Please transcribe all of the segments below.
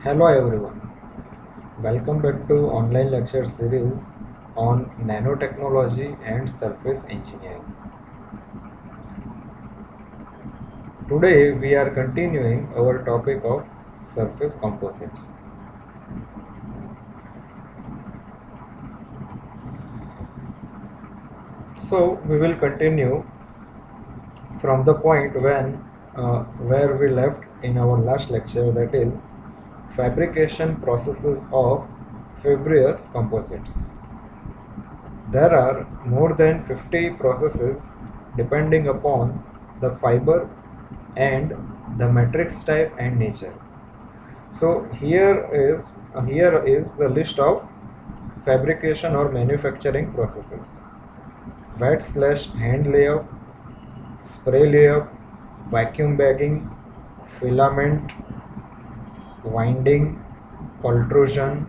Hello everyone, welcome back to online lecture series on nanotechnology and surface engineering. Today we are continuing our topic of surface composites. So we will continue from the point where we left in our last lecture, that is fabrication processes of fibrous composites. There are more than 50 processes depending upon the fiber and the matrix type and nature. So here is the list of fabrication or manufacturing processes: wet/hand layup, spray layup, vacuum bagging, filament winding, pultrusion,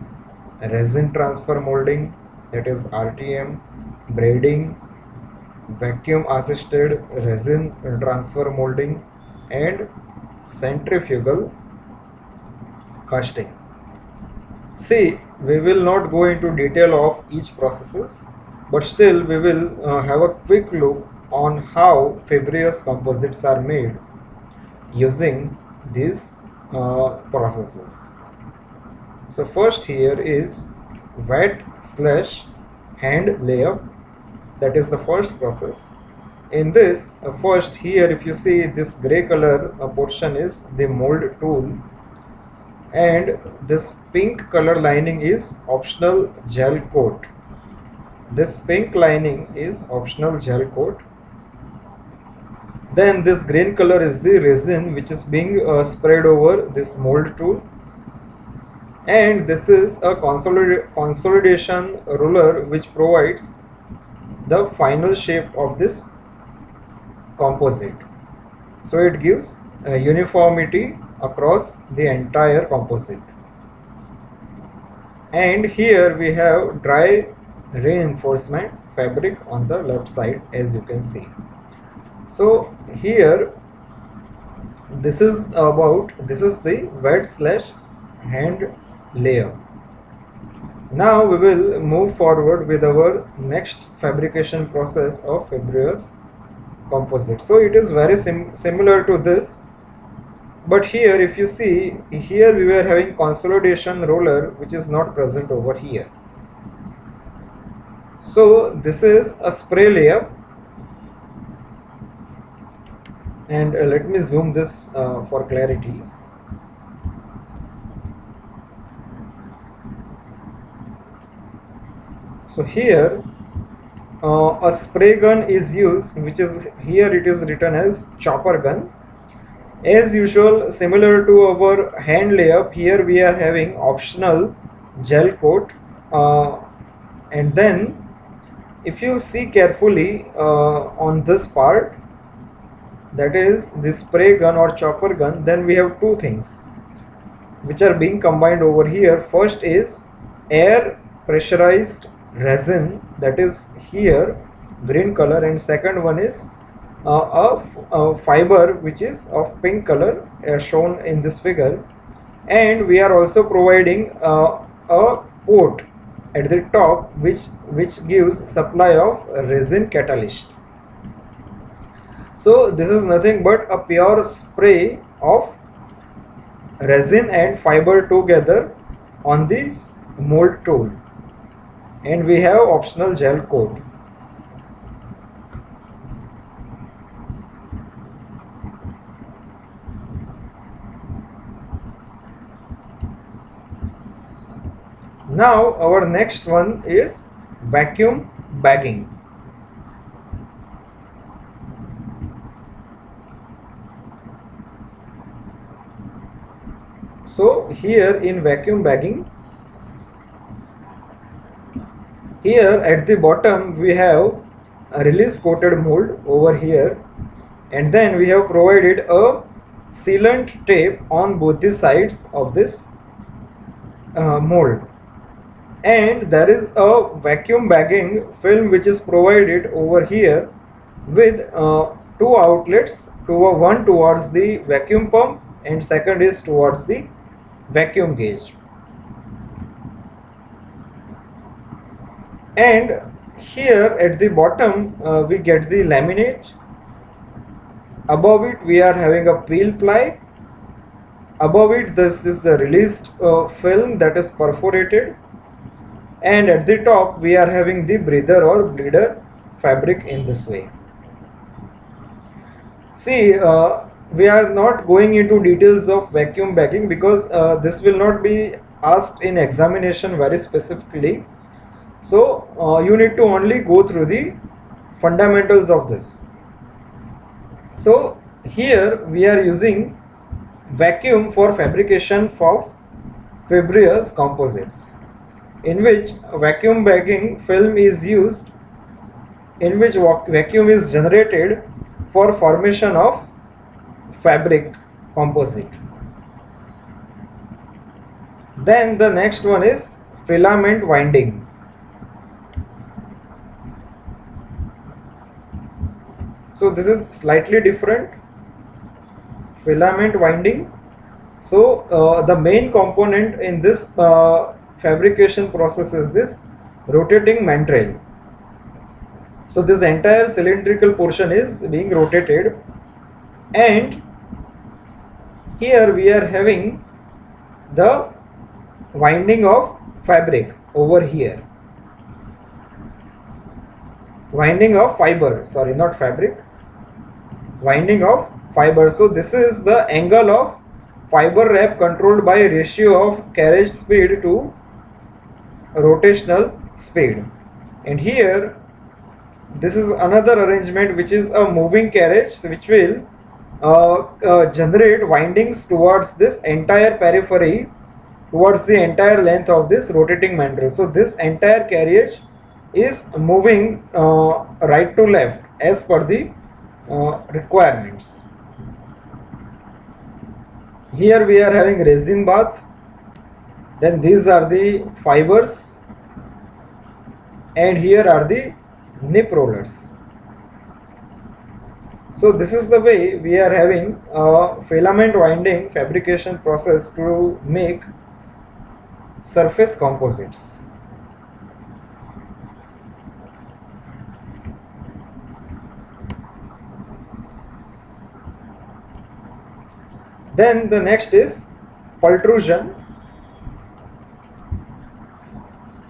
resin transfer molding, that is RTM, braiding, vacuum assisted resin transfer molding, and centrifugal casting. See, we will not go into detail of each processes, but still we will have a quick look on how fibrous composites are made using these processes. So first here is wet/hand layup, that is the first process. In this first, here if you see this gray color portion is the mold tool, and this pink color lining is optional gel coat. This pink lining is optional gel coat. Then this green color is the resin which is being sprayed over this mold tool, and this is a consolidation ruler which provides the final shape of this composite. So it gives uniformity across the entire composite. And here we have dry reinforcement fabric on the left side, as you can see. So here this is the wet/hand layer. Now we will move forward with our next fabrication process of fibrous composite. So it is very similar to this, but here if you see, here we were having consolidation roller which is not present over here. So this is a spray layer, and let me zoom this for clarity. So here a spray gun is used, which is here it is written as chopper gun. As usual, similar to our hand layup, here we are having optional gel coat, and then if you see carefully on this part, that is the spray gun or chopper gun, then we have two things which are being combined over here. First is air pressurized resin, that is here green color, and second one is a fiber which is of pink color shown in this figure. And we are also providing a port at the top which gives supply of resin catalyst. So this is nothing but a pure spray of resin and fiber together on this mold tool, and we have optional gel coat. Now our next one is vacuum bagging. So here in vacuum bagging, here at the bottom we have a release coated mold over here, and then we have provided a sealant tape on both the sides of this mold, and there is a vacuum bagging film which is provided over here with two outlets, one towards the vacuum pump and second is towards the vacuum gauge. And here at the bottom we get the laminate. Above it we are having a peel ply. Above it this is the released film that is perforated, and at the top we are having the breather or bleeder fabric in this way. See, we are not going into details of vacuum bagging because this will not be asked in examination very specifically. So you need to only go through the fundamentals of this. So here we are using vacuum for fabrication of fibrous composites, in which vacuum bagging film is used, in which vacuum is generated for formation of fabric composite. Then the next one is filament winding. So this is slightly different. Filament winding. So the main component in this fabrication process is this rotating mandrel. So this entire cylindrical portion is being rotated, and here we are having the winding of fabric over here. Winding of fiber, sorry, not fabric, winding of fiber. So this is the angle of fiber wrap controlled by ratio of carriage speed to rotational speed. And here this is another arrangement which is a moving carriage, which will generate windings towards this entire periphery, towards the entire length of this rotating mandrel. So this entire carriage is moving right to left as per the requirements. Here we are having resin bath. Then these are the fibers, and here are the nip rollers. So this is the way we are having a filament winding fabrication process to make surface composites. Then the next is pultrusion,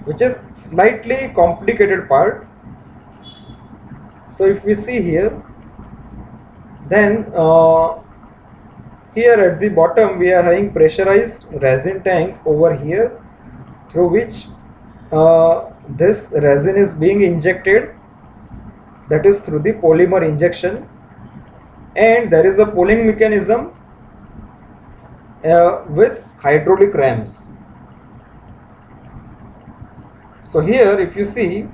which is slightly complicated part. So if we see here, then here at the bottom we are having pressurized resin tank over here, through which this resin is being injected, that is through the polymer injection, and there is a pulling mechanism with hydraulic rams. So here if you see,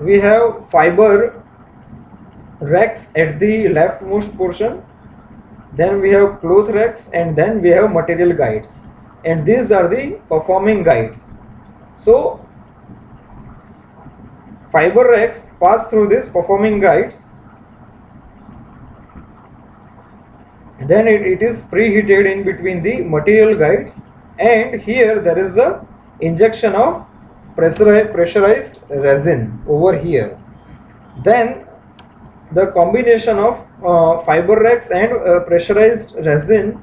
we have fiber racks at the leftmost portion, then we have cloth racks, and then we have material guides, and these are the performing guides. So fiber racks pass through these performing guides, then it is preheated in between the material guides, and here there is a injection of pressurized resin over here. Then the combination of fiber racks and pressurized resin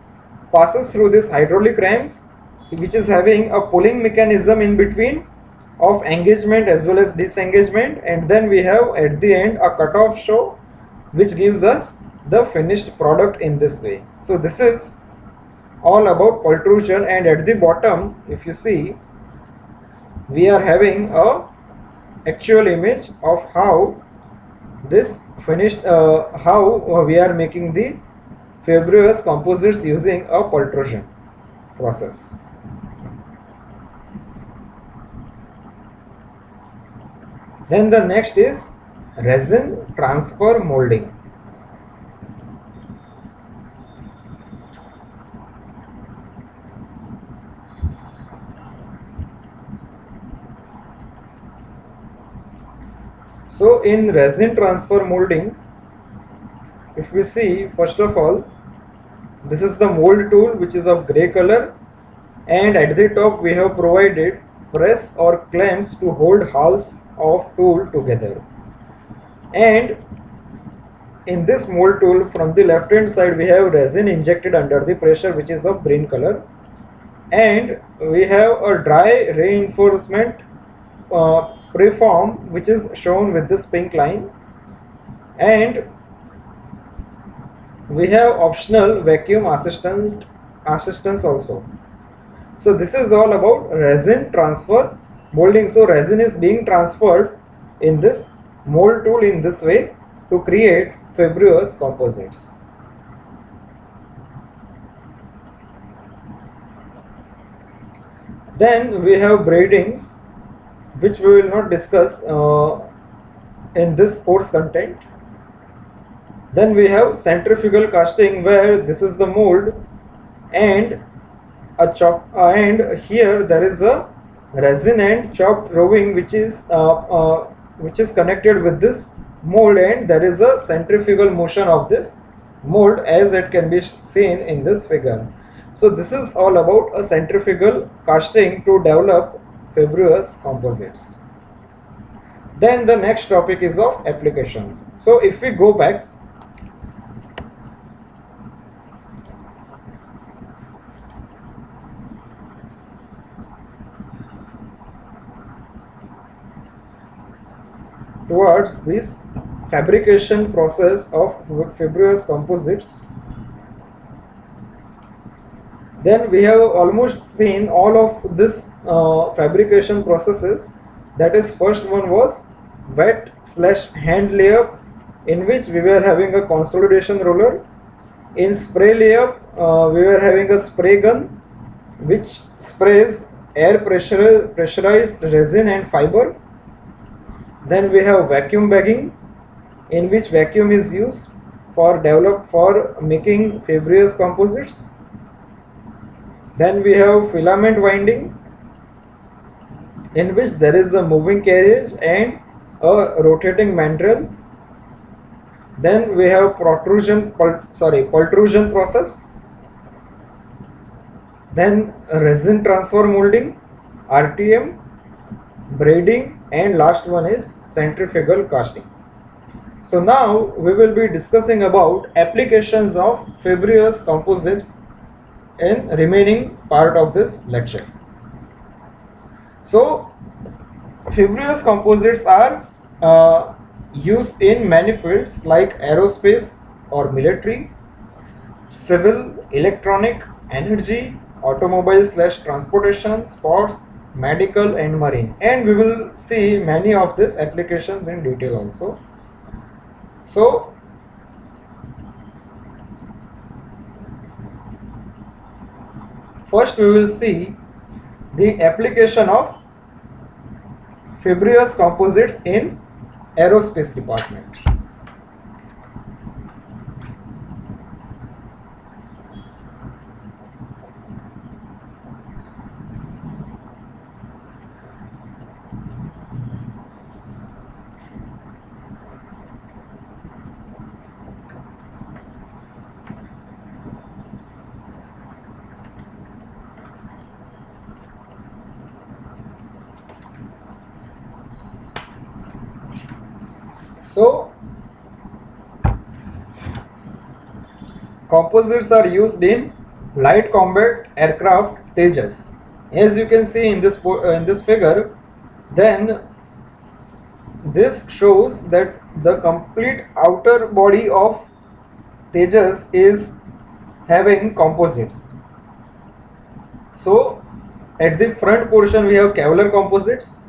passes through this hydraulic rams, which is having a pulling mechanism in between of engagement as well as disengagement, and then we have at the end a cutoff show which gives us the finished product in this way. So this is all about pultrusion, and at the bottom if you see, we are having a actual image of how this finished, how we are making the fibrous composites using a pultrusion process. Then the next is resin transfer molding. So in resin transfer molding, if we see, first of all This is the mold tool, which is of grey color, and at the top we have provided press or clamps to hold hulls of tool together. And in this mold tool, from the left hand side we have resin injected under the pressure, which is of green color, and we have a dry reinforcement preform, which is shown with this pink line, and we have optional vacuum assistance also. So this is all about resin transfer molding. So resin is being transferred in this mold tool in this way to create fibrous composites. Then we have braidings, which we will not discuss in this course content. Then we have centrifugal casting, where this is the mold and a chop, and here there is a resin and chopped roving, which is connected with this mold, and there is a centrifugal motion of this mold, as it can be seen in this figure. So this is all about a centrifugal casting to develop fibrous composites. Then the next topic is of applications. So if we go back, towards this fabrication process of fibrous composites, then we have almost seen all of this fabrication processes. That is, first one was wet/hand layup, in which we were having a consolidation roller. In spray layup, we were having a spray gun, which sprays air pressurized resin and fiber. Then we have vacuum bagging, in which vacuum is used for making fibrous composites. Then we have filament winding, in which there is a moving carriage and a rotating mandrel. Then we have pultrusion process. Then resin transfer molding, RTM, braiding, and last one is centrifugal casting. So now we will be discussing about applications of fibrous composites in remaining part of this lecture. So fibrous composites are used in many fields like aerospace or military, civil, electronic, energy, automobile/transportation, sports, medical, and marine. And we will see many of these applications in detail also. So first we will see the application of fibrous composites in aerospace department. So composites are used in light combat aircraft Tejas. As you can see in this figure, then this shows that the complete outer body of Tejas is having composites. So at the front portion we have Kevlar composites.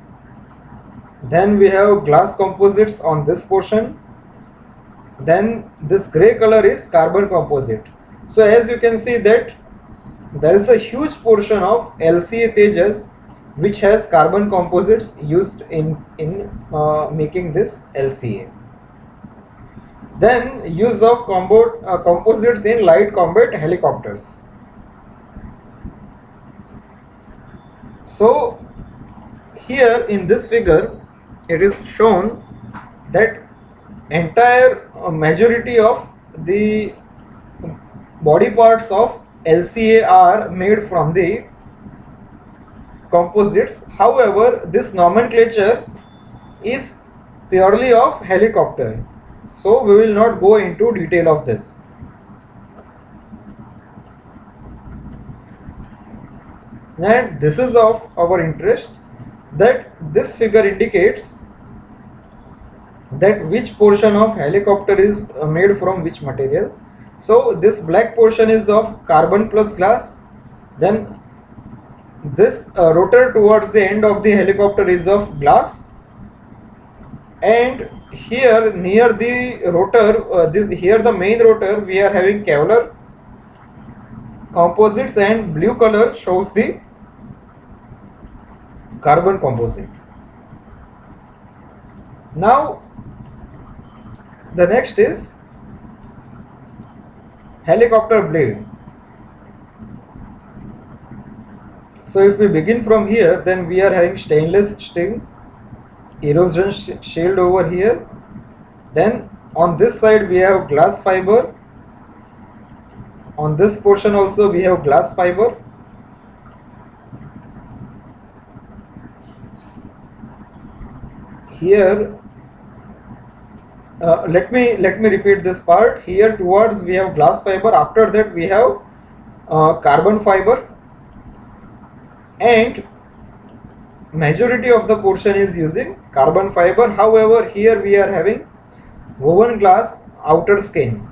Then we have glass composites on this portion. Then this grey color is carbon composite. So as you can see that there is a huge portion of LCA Tejas which has carbon composites used in making this LCA. Then use of composites in light combat helicopters. So here in this figure it is shown that entire majority of the body parts of LCA are made from the composites. However, this nomenclature is purely of helicopter, so we will not go into detail of this. And this is of our interest, that this figure indicates that which portion of helicopter is made from which material. So this black portion is of carbon plus glass, then this rotor towards the end of the helicopter is of glass, and here near the rotor, here the main rotor, we are having Kevlar composites, and blue color shows the carbon composite. Now the next is helicopter blade. So if we begin from here, then we are having stainless steel erosion shield over here. Then on this side we have glass fiber. On this portion also we have glass fiber. Here let me repeat this part. Here towards we have glass fiber, after that we have carbon fiber, and majority of the portion is using carbon fiber. However, here we are having woven glass outer skin.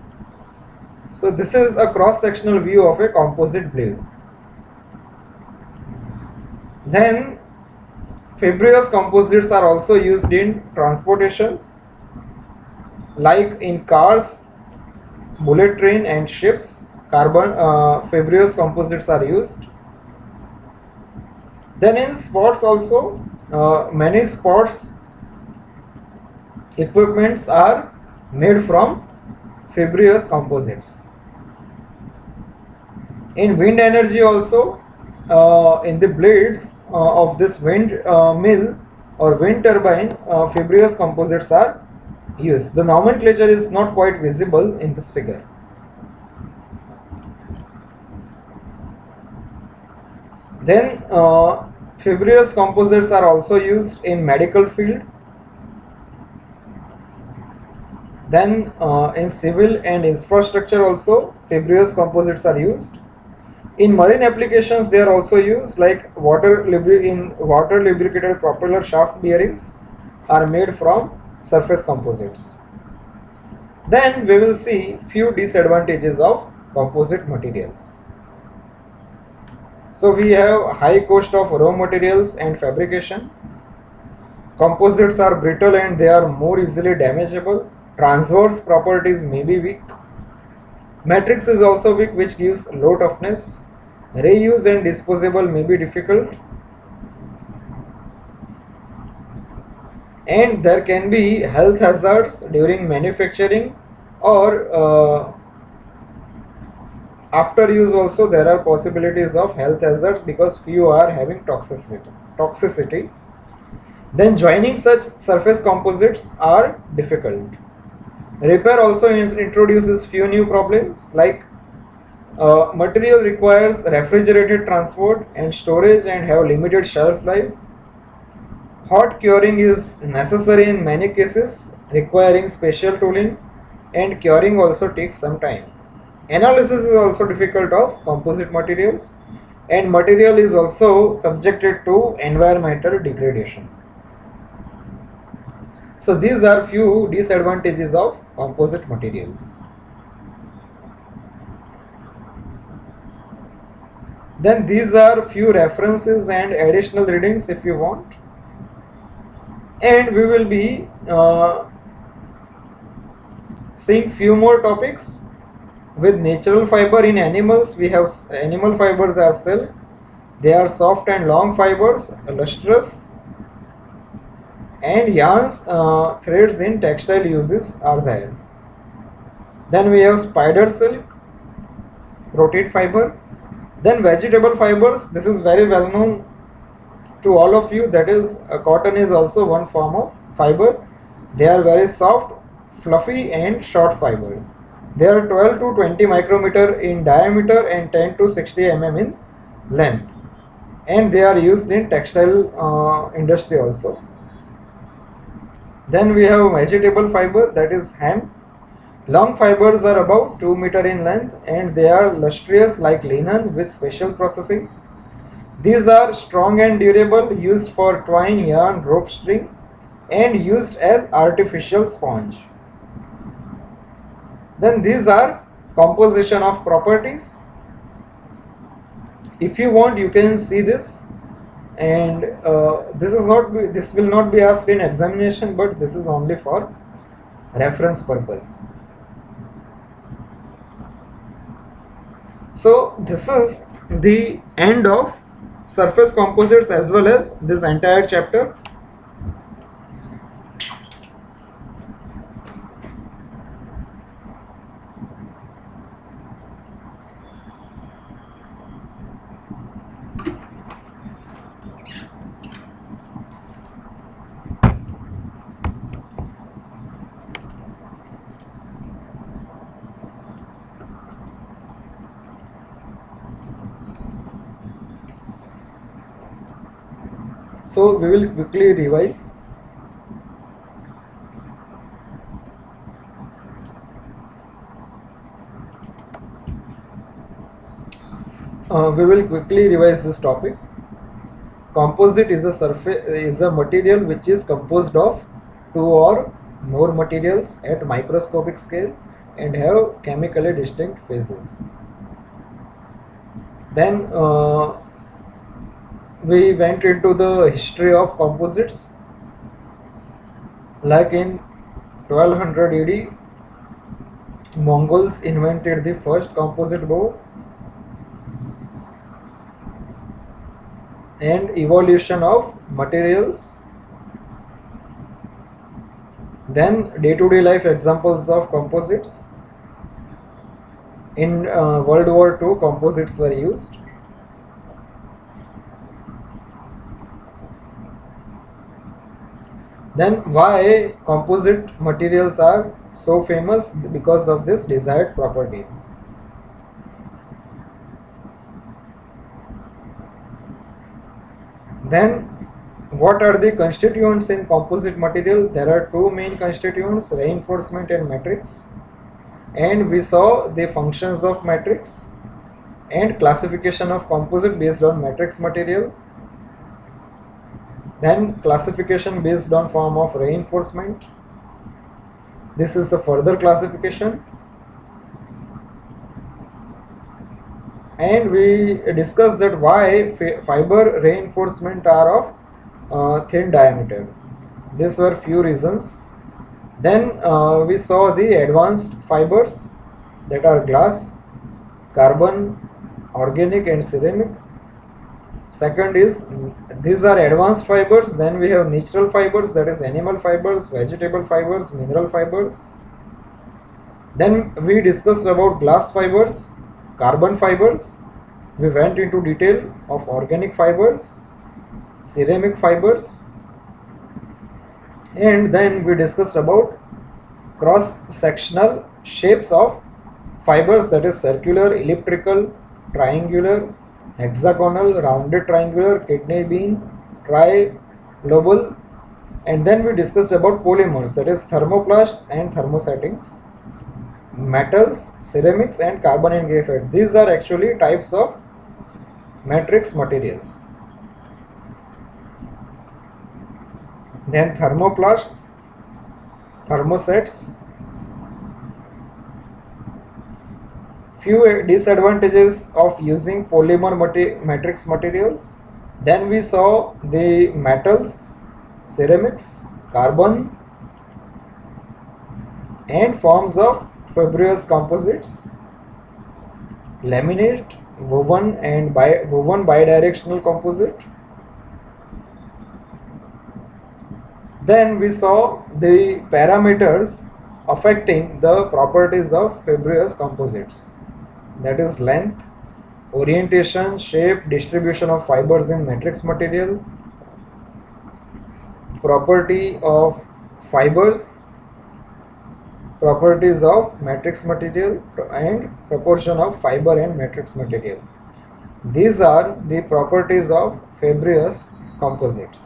So this is a cross sectional view of a composite blade. Then fibrous composites are also used in transportations, like in cars, bullet train and ships. Fibrous composites are used. Then in sports also, many sports equipments are made from fibrous composites. In wind energy also, in the blades of this wind mill or wind turbine, fibrous composites are used. The nomenclature is not quite visible in this figure. Then fibrous composites are also used in medical field. Then in civil and infrastructure also fibrous composites are used. In marine applications they are also used, like water lubricated propeller shaft bearings are made from surface composites. Then we will see few disadvantages of composite materials. So we have high cost of raw materials and fabrication. Composites are brittle and they are more easily damageable. Transverse properties may be weak. Matrix is also weak, which gives low toughness. Reuse and disposable may be difficult. And there can be health hazards during manufacturing, or after use also there are possibilities of health hazards because few are having toxicity. Then joining such surface composites are difficult. Repair also introduces few new problems, like material requires refrigerated transport and storage and have limited shelf life. Hot curing is necessary in many cases, requiring special tooling, and curing also takes some time. Analysis is also difficult of composite materials, and material is also subjected to environmental degradation. So these are few disadvantages of composite materials. Then these are few references and additional readings if you want. And we will be seeing few more topics. With natural fiber in animals, we have animal fibers are silk. They are soft and long fibers, lustrous. And yarns, threads in textile uses are there. Then we have spider silk, proteid fiber. Then vegetable fibers, this is very well known to all of you, that is cotton is also one form of fiber. They are very soft, fluffy and short fibers. They are 12 to 20 micrometer in diameter and 10 to 60 mm in length, and they are used in textile industry also. Then we have vegetable fiber, that is hemp. Long fibers are about 2 meter in length and they are lustrous like linen with special processing. These are strong and durable, used for twine, yarn, rope string, and used as artificial sponge. Then these are composition of properties. If you want, you can see this, and this will not be asked in examination, but this is only for reference purpose. So this is the end of surface composites as well as this entire chapter. So we will quickly revise. We will quickly revise this topic. Composite is a material which is composed of two or more materials at microscopic scale and have chemically distinct phases. Then we went into the history of composites. Like in 1200 AD, Mongols invented the first composite bow, and evolution of materials. Then day-to-day life examples of composites. In World War II, composites were used. Then why composite materials are so famous? Because of this desired properties. Then what are the constituents in composite material? There are two main constituents, reinforcement and matrix, and we saw the functions of matrix and classification of composite based on matrix material. Then classification based on form of reinforcement. This is the further classification. And we discussed that why fiber reinforcement are of thin diameter. These were few reasons. Then we saw the advanced fibers, that are glass, carbon, organic and ceramic. Second is, these are advanced fibers. Then we have natural fibers, that is animal fibers, vegetable fibers, mineral fibers. Then we discussed about glass fibers, carbon fibers. We went into detail of organic fibers, ceramic fibers, and then we discussed about cross-sectional shapes of fibers, that is circular, elliptical, triangular, hexagonal, rounded triangular, kidney bean, tri-lobal. And then we discussed about polymers, that is thermoplasts and thermosettings, metals, ceramics and carbon and graphite. These are actually types of matrix materials. Then thermoplasts, thermosets. Few disadvantages of using polymer matrix materials. Then we saw the metals, ceramics, carbon, and forms of fibrous composites, laminate, woven and woven bidirectional composite. Then we saw the parameters affecting the properties of fibrous composites, that is length, orientation, shape, distribution of fibers in matrix material, property of fibers, properties of matrix material and proportion of fiber and matrix material. These are the properties of fibrous composites.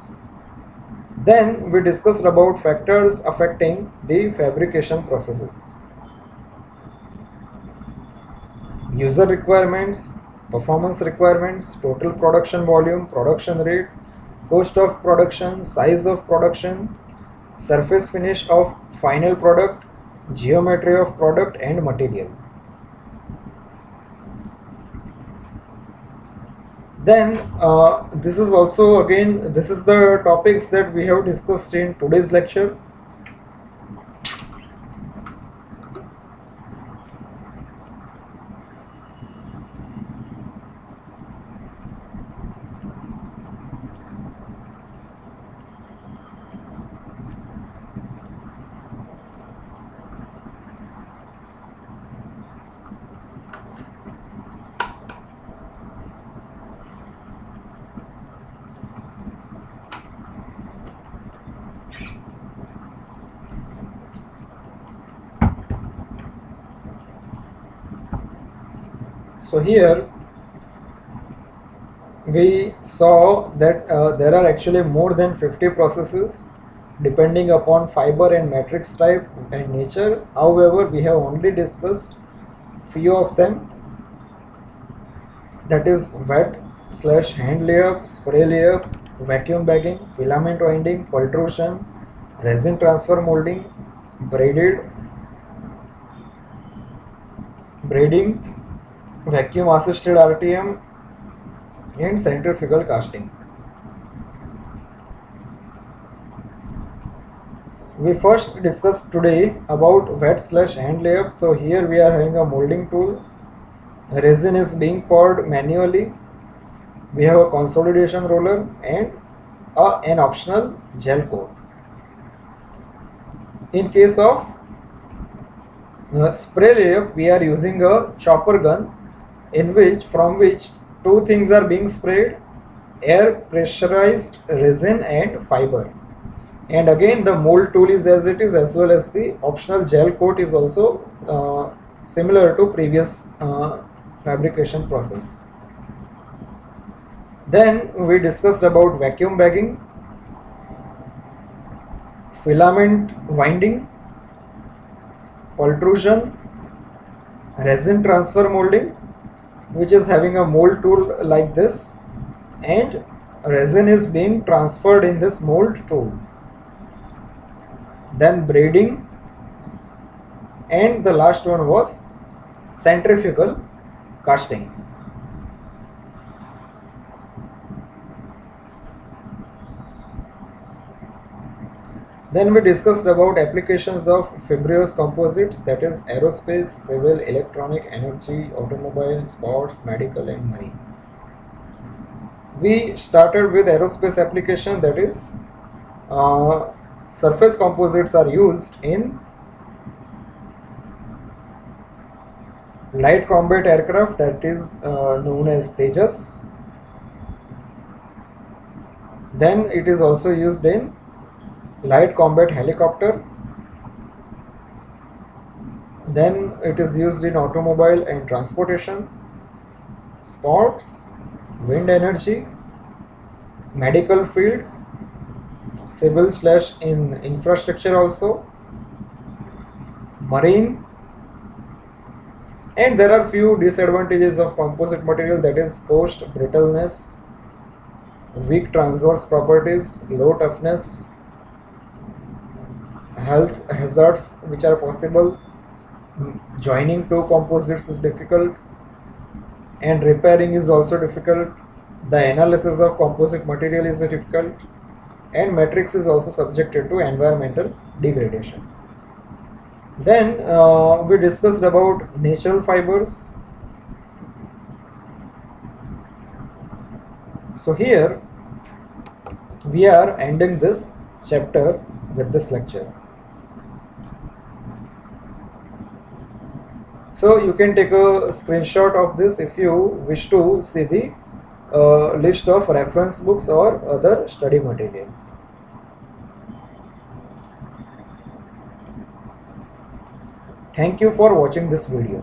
Then we discussed about factors affecting the fabrication processes. User requirements, performance requirements, total production volume, production rate, cost of production, size of production, surface finish of final product, geometry of product and material. Then this is also again, this is the topics that we have discussed in today's lecture. So here we saw that there are actually more than 50 processes depending upon fiber and matrix type and nature. However, we have only discussed few of them, that is wet slash hand layup, spray layup, vacuum bagging, filament winding, pultrusion, resin transfer molding, braiding, vacuum assisted RTM and centrifugal casting. We first discussed today about wet slash hand layup. So here we are having a molding tool. Resin is being poured manually. We have a consolidation roller and an optional gel coat. In case of spray layup, we are using a chopper gun from which two things are being sprayed: air pressurized resin and fiber. And again the mold tool is as it is, as well as the optional gel coat is also similar to previous fabrication process. Then we discussed about vacuum bagging, filament winding, pultrusion, resin transfer molding, which is having a mold tool like this, and resin is being transferred in this mold tool. Then braiding, and the last one was centrifugal casting. Then we discussed about applications of fibrous composites, that is aerospace, civil, electronic, energy, automobile, sports, medical and marine. We started with aerospace application, that is surface composites are used in light combat aircraft, that is known as Tejas. Then it is also used in light combat helicopter. Then it is used in automobile and transportation, sports, wind energy, medical field, civil slash in infrastructure also, marine. And there are few disadvantages of composite material, that is post brittleness, weak transverse properties, low toughness, health hazards which are possible, joining two composites is difficult, and repairing is also difficult. The analysis of composite material is difficult, and matrix is also subjected to environmental degradation. Then we discussed about natural fibers. So here we are ending this chapter with this lecture. So you can take a screenshot of this if you wish to see the list of reference books or other study material. Thank you for watching this video.